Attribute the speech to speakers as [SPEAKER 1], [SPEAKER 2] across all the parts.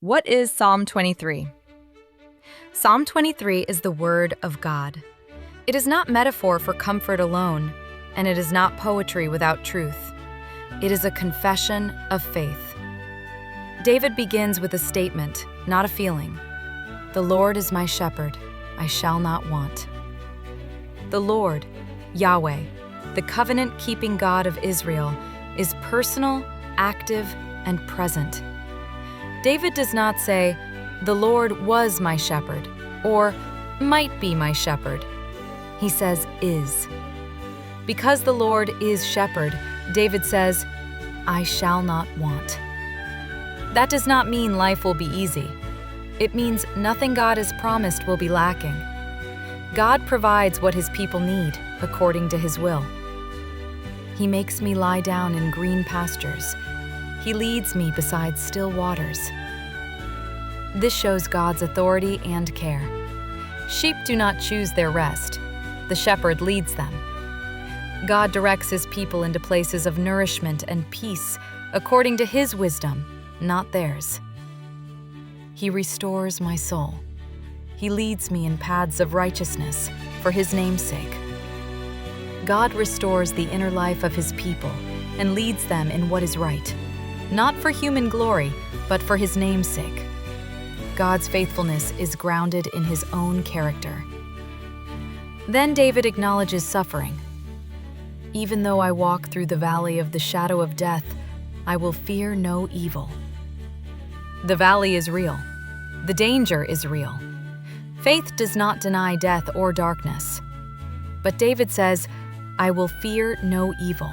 [SPEAKER 1] What is Psalm 23? Psalm 23 is the Word of God. It is not metaphor for comfort alone, and it is not poetry without truth. It is a confession of faith. David begins with a statement, not a feeling. The Lord is my shepherd, I shall not want. The Lord, Yahweh, the covenant-keeping God of Israel, is personal, active, and present. David does not say, "The Lord was my shepherd," or "might be my shepherd." He says, "is." Because the Lord is shepherd, David says, "I shall not want." That does not mean life will be easy. It means nothing God has promised will be lacking. God provides what His people need according to His will. He makes me lie down in green pastures. He leads me beside still waters. This shows God's authority and care. Sheep do not choose their rest. The shepherd leads them. God directs His people into places of nourishment and peace according to His wisdom, not theirs. He restores my soul. He leads me in paths of righteousness for His name's sake. God restores the inner life of His people and leads them in what is right, not for human glory, but for His name's sake. God's faithfulness is grounded in His own character. Then David acknowledges suffering. Even though I walk through the valley of the shadow of death, I will fear no evil. The valley is real. The danger is real. Faith does not deny death or darkness. But David says, "I will fear no evil,"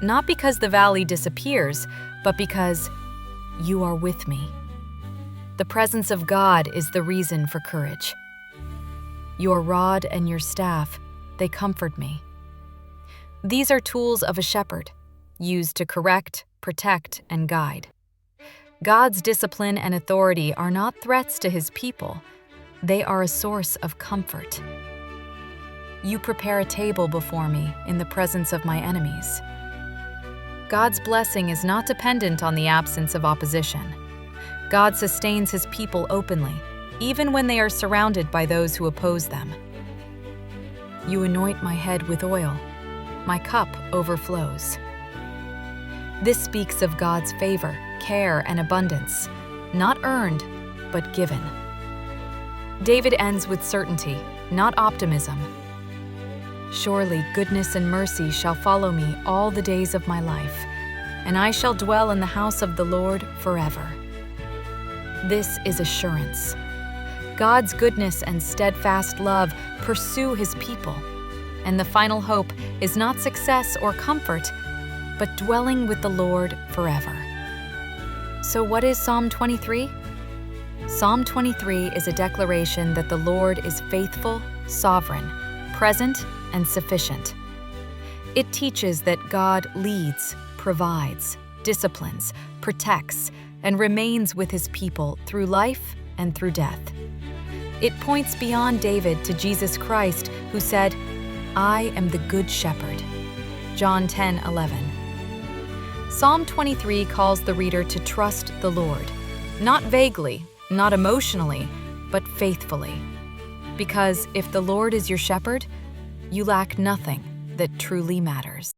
[SPEAKER 1] not because the valley disappears, but because you are with me. The presence of God is the reason for courage. Your rod and your staff, they comfort me. These are tools of a shepherd, used to correct, protect, and guide. God's discipline and authority are not threats to His people. They are a source of comfort. You prepare a table before me in the presence of my enemies. God's blessing is not dependent on the absence of opposition. God sustains His people openly, even when they are surrounded by those who oppose them. You anoint my head with oil. My cup overflows. This speaks of God's favor, care, and abundance, not earned, but given. David ends with certainty, not optimism. Surely goodness and mercy shall follow me all the days of my life, and I shall dwell in the house of the Lord forever. This is assurance. God's goodness and steadfast love pursue His people, and the final hope is not success or comfort, but dwelling with the Lord forever. So what is Psalm 23? Psalm 23 is a declaration that the Lord is faithful, sovereign, present, and sufficient. It teaches that God leads, provides, disciplines, protects, and remains with His people through life and through death. It points beyond David to Jesus Christ, who said, "I am the good shepherd." John 10:11. Psalm 23 calls the reader to trust the Lord, not vaguely, not emotionally, but faithfully. Because if the Lord is your shepherd, you lack nothing that truly matters.